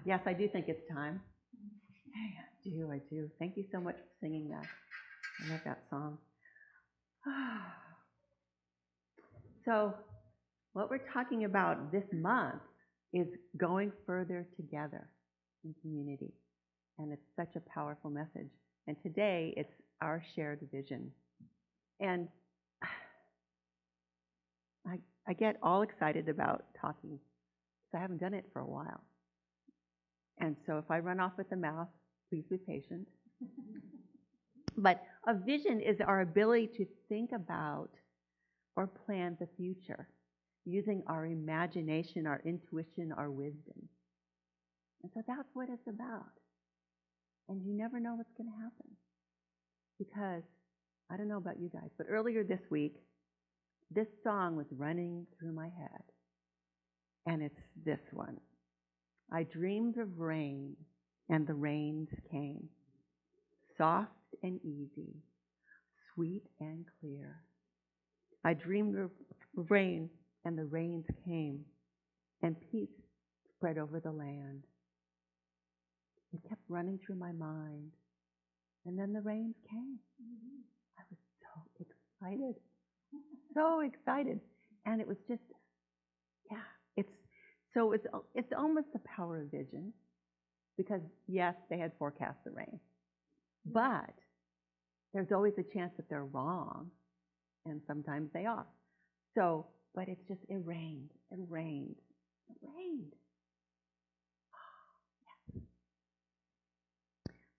Yes, I do think it's time. I do. Thank you so much for singing that. I love that song. So, what we're talking about this month is going further together in community. And it's such a powerful message. And today, it's our shared vision. And I get all excited about talking because I haven't done it for a while. And so if I run off with the mouth, please be patient. But a vision is our ability to think about or plan the future using our imagination, our intuition, our wisdom. And so that's what it's about. And you never know what's going to happen. Because, I don't know about you guys, but earlier this week, this song was running through my head. And it's this one. I dreamed of rain, and the rains came. Soft and easy, sweet and clear. I dreamed of rain, and the rains came, and peace spread over the land. It kept running through my mind, and then the rains came. I was so excited, and it was just, it's almost the power of vision, because yes, they had forecast the rain, but there's always a chance that they're wrong, and sometimes they are. So, but it's just, it rained.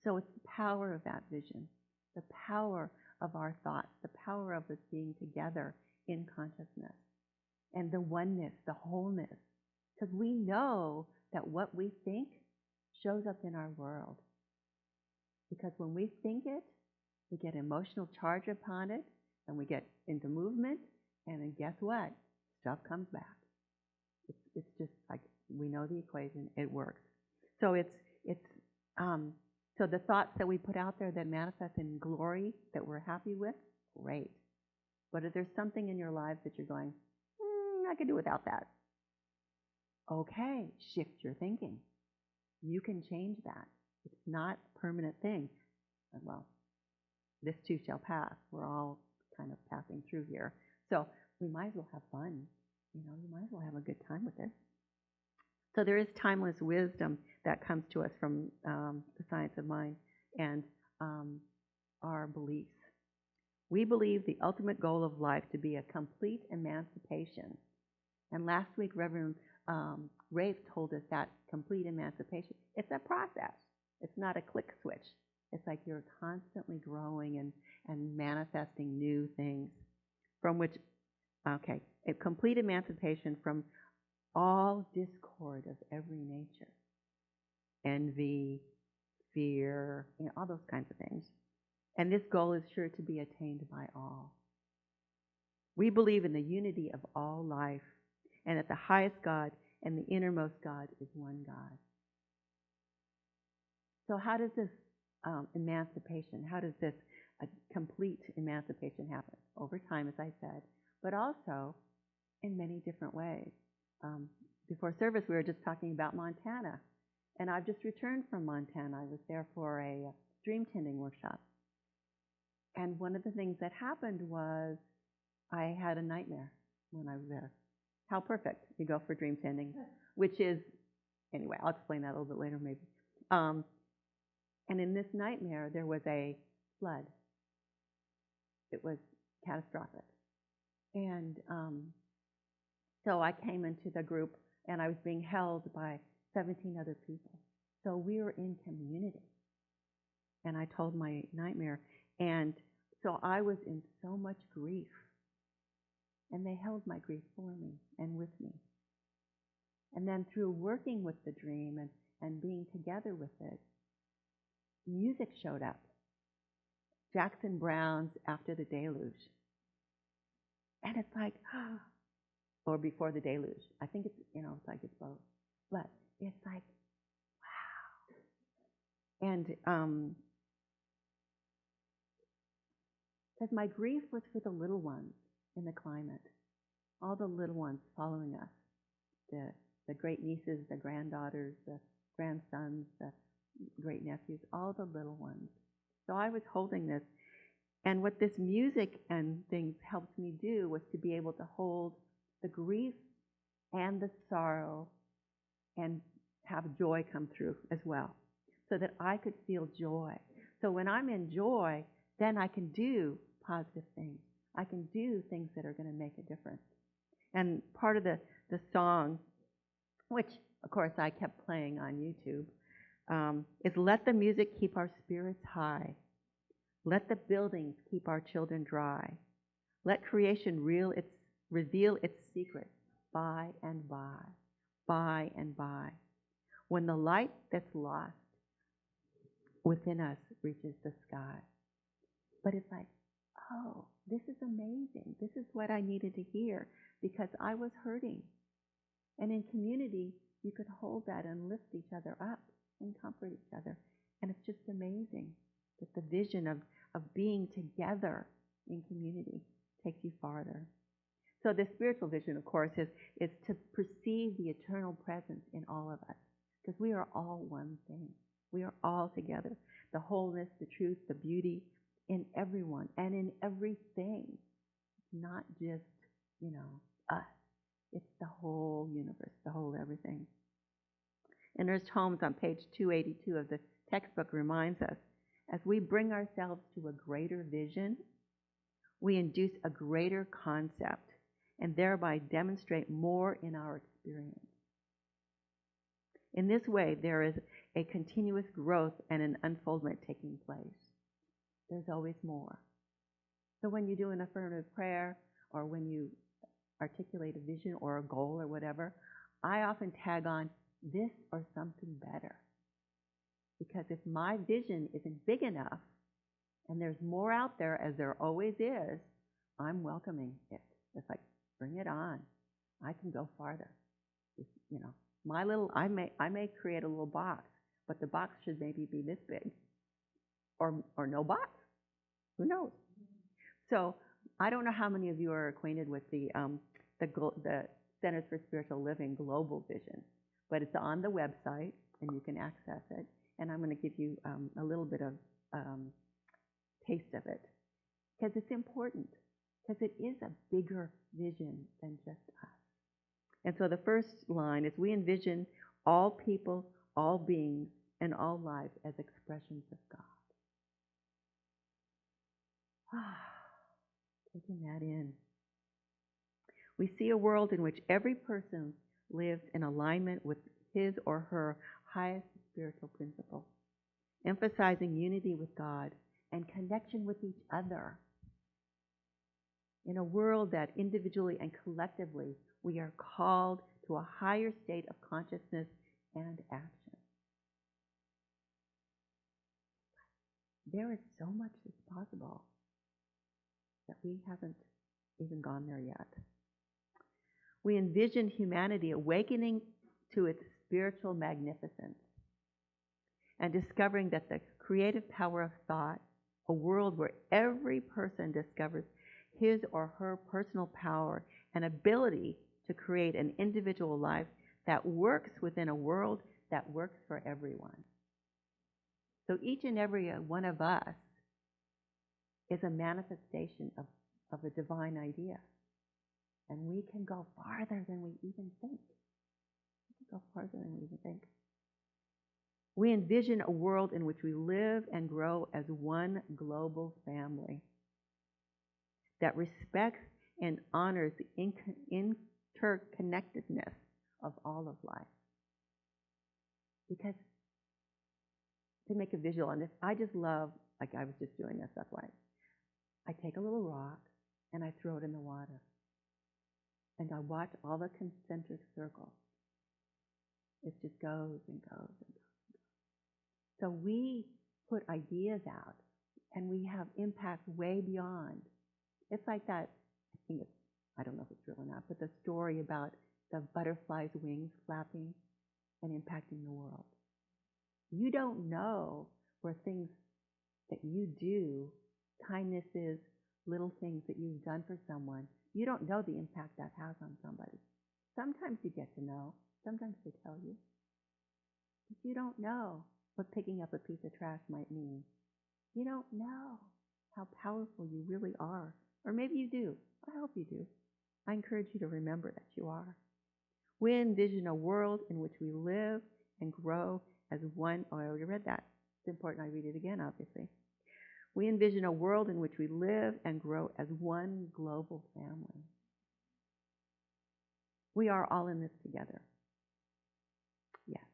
So it's the power of that vision, the power of our thoughts, the power of us being together in consciousness, and the oneness, the wholeness. Because we know that what we think shows up in our world. Because when we think it, we get emotional charge upon it, and we get into movement, and then guess what? Stuff comes back. It's just like, we know the equation, it works. So so the thoughts that we put out there that manifest in glory that we're happy with, great. But if there's something in your lives that you're going, I could do without that. Okay, shift your thinking. You can change that. It's not a permanent thing. Well, this too shall pass. We're all kind of passing through here. So we might as well have fun. You might as well have a good time with it. So there is timeless wisdom that comes to us from the science of mind and our beliefs. We believe the ultimate goal of life to be a complete emancipation. And last week, Reverend Rafe told us that complete emancipation, it's a process. It's not a click switch. It's like you're constantly growing and manifesting new things from which, a complete emancipation from all discord of every nature. Envy, fear, all those kinds of things. And this goal is sure to be attained by all. We believe in the unity of all life, and that the highest God and the innermost God is one God. So how does this emancipation, how does this complete emancipation happen? Over time, as I said, but also in many different ways. Before service, we were just talking about Montana, and I've just returned from Montana. I was there for a dream tending workshop. And one of the things that happened was I had a nightmare when I was there. How perfect you go for dream tending, which is, anyway, I'll explain that a little bit later maybe. And in this nightmare, there was a flood. It was catastrophic. And so I came into the group, and I was being held by 17 other people. So we were in community. And I told my nightmare. And so I was in so much grief. And they held my grief for me and with me. And then through working with the dream and being together with it, music showed up. Jackson Brown's After the Deluge. And it's like, or Before the Deluge. I think it's, it's like it's both. But it's like, wow. And because my grief was for the little ones in the climate, all the little ones following us, the great nieces, the granddaughters, the grandsons, the great nephews, all the little ones. So I was holding this. And what this music and things helped me do was to be able to hold the grief and the sorrow and have joy come through as well, so that I could feel joy. So when I'm in joy, then I can do positive things. I can do things that are going to make a difference. And part of the song, which of course I kept playing on YouTube, is "Let the music keep our spirits high. Let the buildings keep our children dry. Let creation reveal its secrets by and by and by. When the light that's lost within us reaches the sky." But it's like, oh, this is amazing. This is what I needed to hear because I was hurting. And in community, you could hold that and lift each other up and comfort each other. And it's just amazing that the vision of being together in community takes you farther. So the spiritual vision, of course, is to perceive the eternal presence in all of us, because we are all one thing. We are all together. The wholeness, the truth, the beauty in everyone and in everything. It's not just, us. It's the whole universe, the whole everything. And Ernest Holmes on page 282 of the textbook reminds us, as we bring ourselves to a greater vision, we induce a greater concept and thereby demonstrate more in our experience. In this way, there is a continuous growth and an unfoldment taking place. There's always more. So when you do an affirmative prayer or when you articulate a vision or a goal or whatever, I often tag on this or something better. Because if my vision isn't big enough, and there's more out there, as there always is, I'm welcoming it. It's like, bring it on. I can go farther. I may create a little box, but the box should maybe be this big, or no box. Who knows? So I don't know how many of you are acquainted with the Centers for Spiritual Living Global Vision, but it's on the website and you can access it. And I'm going to give you a little bit of taste of it, because it's important, because it is a bigger vision than just us. And so the first line is, we envision all people, all beings, and all life as expressions of God. Taking that in. We see a world in which every person lives in alignment with his or her highest spiritual principle, emphasizing unity with God and connection with each other. In a world that individually and collectively we are called to a higher state of consciousness and action. There is so much that's possible that we haven't even gone there yet. We envision humanity awakening to its spiritual magnificence and discovering that the creative power of thought, a world where every person discovers his or her personal power and ability to create an individual life that works within a world that works for everyone. So each and every one of us is a manifestation of a divine idea. And we can go farther than we even think. We can go farther than we even think. We envision a world in which we live and grow as one global family that respects and honors the interconnectedness of all of life. Because to make a visual on this, I just love, like I was just doing this, that's why. I take a little rock and I throw it in the water. And I watch all the concentric circles. It just goes and goes and goes. So we put ideas out, and we have impact way beyond. It's like that, I don't know if it's real or not, but the story about the butterfly's wings flapping and impacting the world. You don't know where things that you do, kindnesses, little things that you've done for someone, you don't know the impact that has on somebody. Sometimes you get to know, sometimes they tell you. But you don't know what picking up a piece of trash might mean. You don't know how powerful you really are. Or maybe you do. I hope you do. I encourage you to remember that you are. We envision a world in which we live and grow as one. Oh, I already read that. It's important I read it again, obviously. We envision a world in which we live and grow as one global family. We are all in this together. Yes.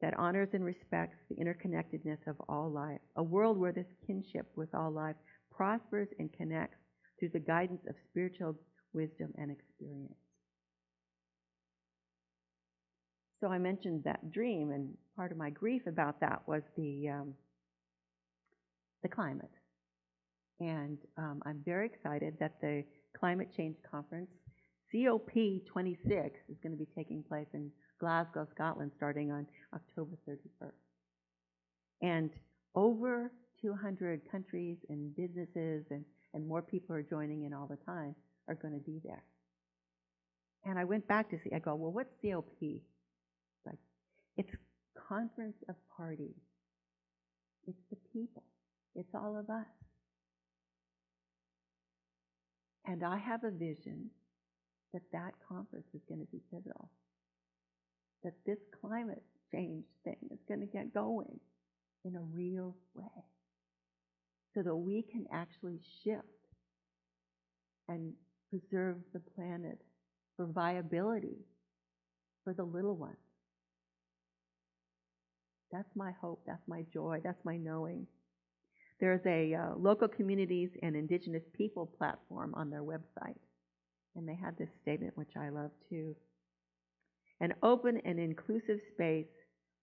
That honors and respects the interconnectedness of all life. A world where this kinship with all life prospers and connects through the guidance of spiritual wisdom and experience. So I mentioned that dream, and part of my grief about that was the climate. And I'm very excited that the Climate Change Conference, COP26, is going to be taking place in Glasgow, Scotland, starting on October 31st. And over 200 countries and businesses and more people are joining in all the time are going to be there. And I went back to see, I go, well, what's COP? Like, it's Conference of Parties. It's the people. It's all of us. And I have a vision that that conference is going to be pivotal. That this climate change thing is going to get going in a real way. So that we can actually shift and preserve the planet for viability for the little ones. That's my hope, that's my joy, that's my knowing. There's a local communities and indigenous people platform on their website. And they had this statement, which I love too. An open and inclusive space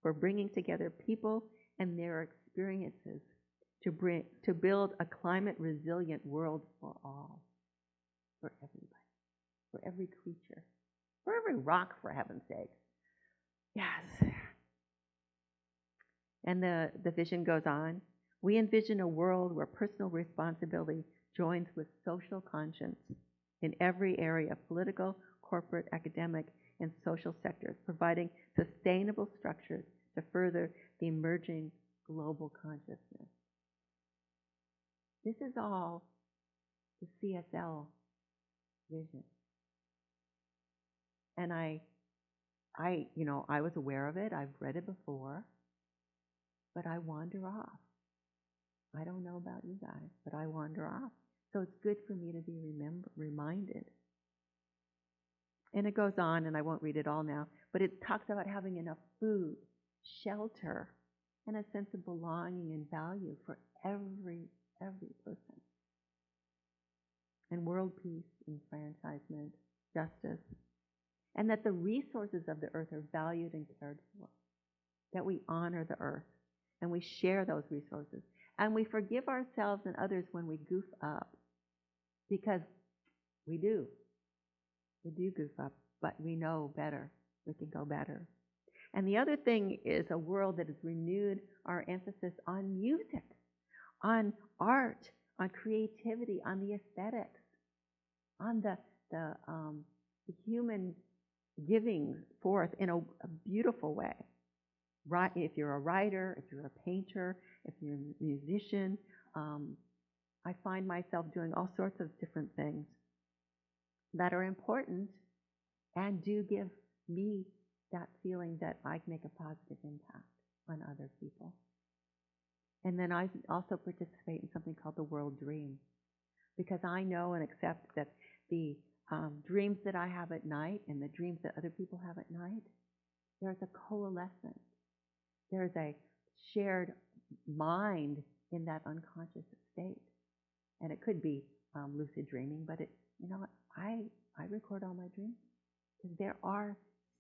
for bringing together people and their experiences to build a climate resilient world for all, for everybody, for every creature, for every rock, for heaven's sake. Yes. And the vision goes on. We envision a world where personal responsibility joins with social conscience in every area of political, corporate, academic, and social sectors, providing sustainable structures to further the emerging global consciousness. This is all the CSL vision. And I was aware of it. I've read it before, but I wander off. I don't know about you guys, but I wander off. So it's good for me to be reminded. And it goes on, and I won't read it all now, but it talks about having enough food, shelter, and a sense of belonging and value for every person. And world peace, enfranchisement, justice, and that the resources of the earth are valued and cared for, that we honor the earth, and we share those resources, and we forgive ourselves and others when we goof up, because we do. We do goof up, but we know better. We can go better. And the other thing is a world that has renewed our emphasis on music, on art, on creativity, on the aesthetics, on the human giving forth in a beautiful way. Right? If you're a writer, if you're a painter, if you're a musician, I find myself doing all sorts of different things that are important and do give me that feeling that I make a positive impact on other people. And then I also participate in something called the World Dream, because I know and accept that the dreams that I have at night and the dreams that other people have at night, there's a coalescence. There's a shared mind in that unconscious state. And it could be lucid dreaming, but I record all my dreams because there are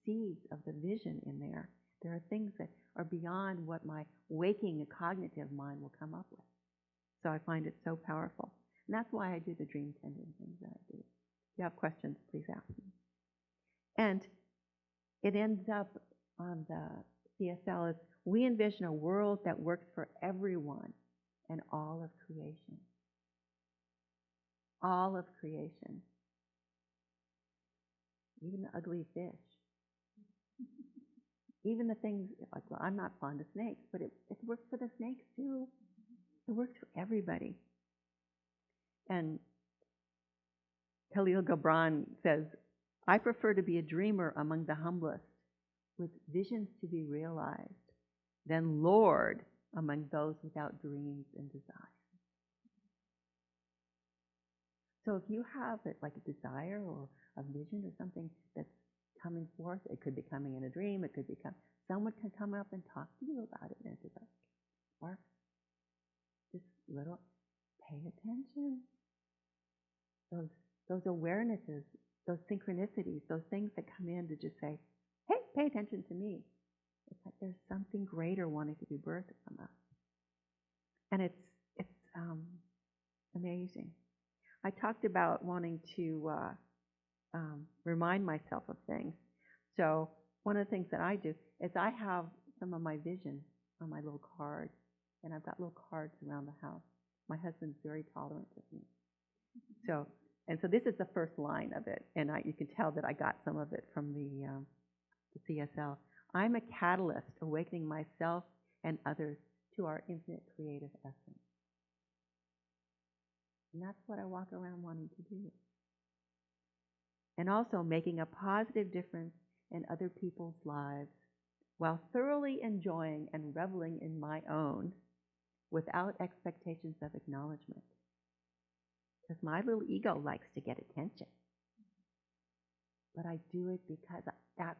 seeds of the vision in there. There are things that are beyond what my waking cognitive mind will come up with. So I find it so powerful. And that's why I do the dream tending things that I do. If you have questions, please ask me. And it ends up on the CSL as we envision a world that works for everyone and all of creation. All of creation. Even the ugly fish. Even the things, like, well, I'm not fond of snakes, but it works for the snakes too. It works for everybody. And Khalil Gibran says, I prefer to be a dreamer among the humblest, with visions to be realized, than Lord among those without dreams and desires. So if you have it like a desire or a vision or something that's coming forth, it could be coming in a dream, it could become, someone can come up and talk to you about it, and it's like, spark, just little, pay attention. Those awarenesses, those synchronicities, those things that come in to just say, hey, pay attention to me. It's like there's something greater wanting to be birthed from us. And it's amazing. I talked about wanting to remind myself of things. So one of the things that I do is I have some of my vision on my little card, and I've got little cards around the house. My husband's very tolerant of me. So this is the first line of it, and you can tell that I got some of it from the CSL. I'm a catalyst, awakening myself and others to our infinite creative essence. And that's what I walk around wanting to do. And also making a positive difference in other people's lives while thoroughly enjoying and reveling in my own without expectations of acknowledgement. Because my little ego likes to get attention. But I do it because that's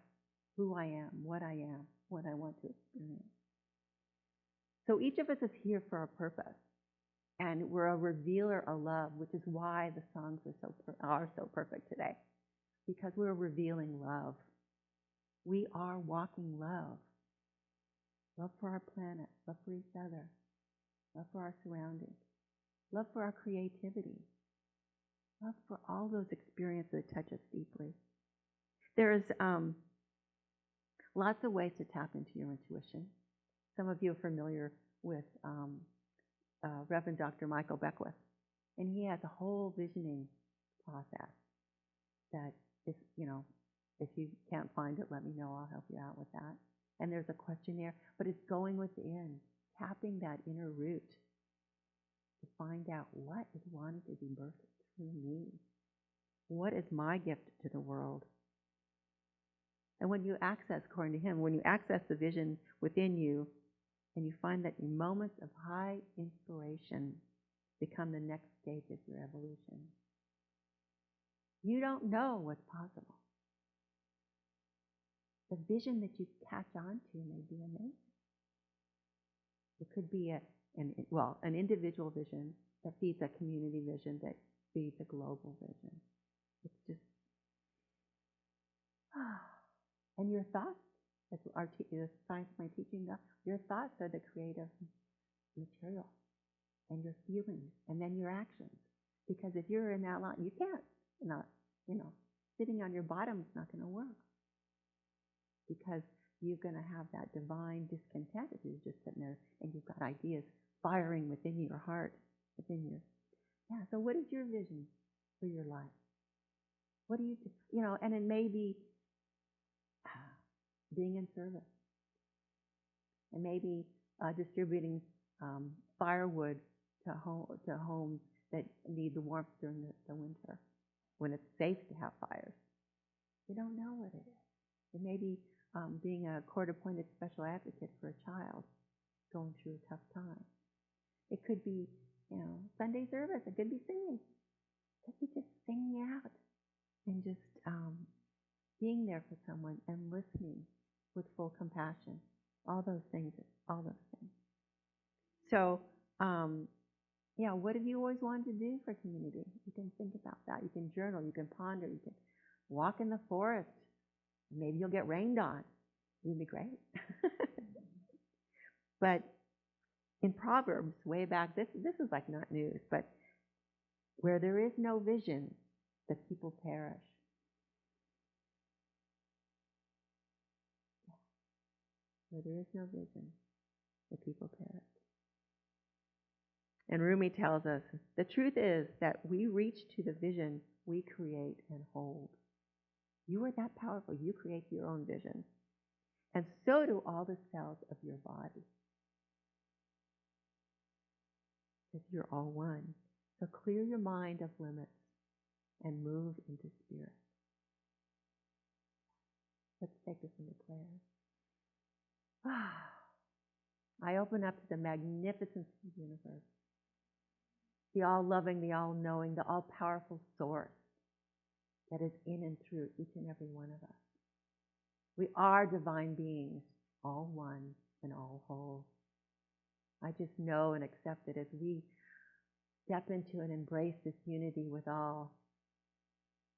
who I am, what I want to experience. So each of us is here for a purpose. And we're a revealer of love, which is why the songs are so perfect today. Because we're revealing love. We are walking love. Love for our planet, love for each other, love for our surroundings, love for our creativity, love for all those experiences that touch us deeply. There's lots of ways to tap into your intuition. Some of you are familiar with Reverend Dr. Michael Beckwith, and he has a whole visioning process that if you can't find it, let me know. I'll help you out with that. And there's a questionnaire, but it's going within, tapping that inner root to find out what is wanting to be birthed through me. What is my gift to the world? And when you access, according to him, when you access the vision within you, and you find that your moments of high inspiration become the next stage of your evolution, you don't know what's possible. The vision that you catch on to may be amazing. It could be an individual vision that feeds a community vision that feeds a global vision. It's just, and your thoughts, as the science of my teaching, your thoughts are the creative material, and your feelings, and then your actions. Because if you're in that line, you can't, sitting on your bottom is not going to work. Because you're going to have that divine discontent if you're just sitting there and you've got ideas firing within your heart, so what is your vision for your life? What do you do? And it may be being in service. It may be distributing firewood to homes that need the warmth during the winter, when it's safe to have fires. You don't know what it is. It may be being a court-appointed special advocate for a child going through a tough time. It could be, Sunday service. It could be singing. It could be just singing out and just being there for someone and listening with full compassion. All those things. So, what have you always wanted to do for community? You can think about that. You can journal. You can ponder. You can walk in the forest. Maybe you'll get rained on. It would be great. But in Proverbs, way back, this is like not news, but where there is no vision, the people perish. Where there is no vision, the people perish. And Rumi tells us, the truth is that we reach to the vision we create and hold. You are that powerful. You create your own vision. And so do all the cells of your body. Because you're all one. So clear your mind of limits and move into spirit. Let's take this into prayer. I open up to the magnificence of the universe, the all-loving, the all-knowing, the all-powerful source that is in and through each and every one of us. We are divine beings, all one and all whole. I just know and accept it as we step into and embrace this unity with all.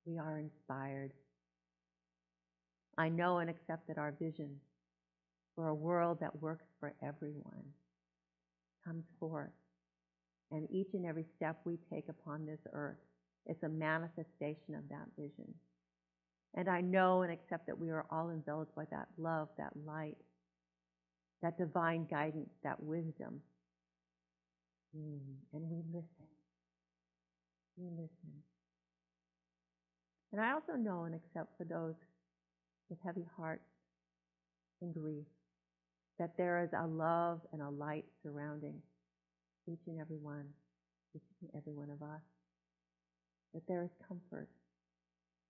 We are inspired. I know and accept that our vision for a world that works for everyone comes forth. And each and every step we take upon this earth is a manifestation of that vision. And I know and accept that we are all enveloped by that love, that light, that divine guidance, that wisdom. And we listen. We listen. And I also know and accept for those with heavy hearts and grief that there is a love and a light surrounding each and every one of us. That there is comfort.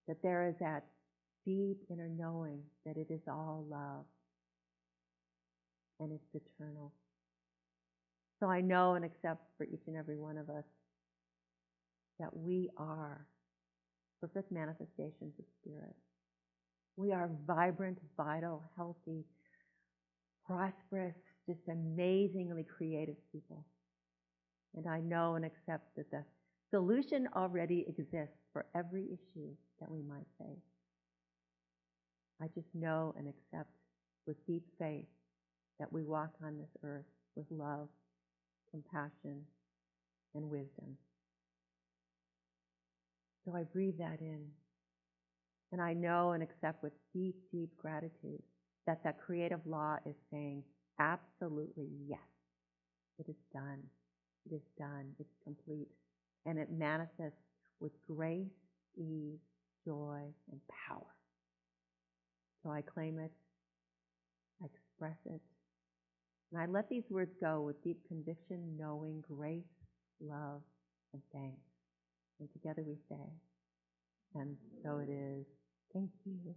That there is that deep inner knowing that it is all love. And it's eternal. So I know and accept for each and every one of us that we are perfect manifestations of spirit. We are vibrant, vital, healthy, prosperous, just amazingly creative people. And I know and accept that the solution already exists for every issue that we might face. I just know and accept with deep faith that we walk on this earth with love, compassion, and wisdom. So I breathe that in. And I know and accept with deep, deep gratitude that that creative law is saying, absolutely yes. It is done. It is done. It's complete. And it manifests with grace, ease, joy, and power. So I claim it. I express it. And I let these words go with deep conviction, knowing, grace, love, and thanks. And together we say, and so it is. Thank you.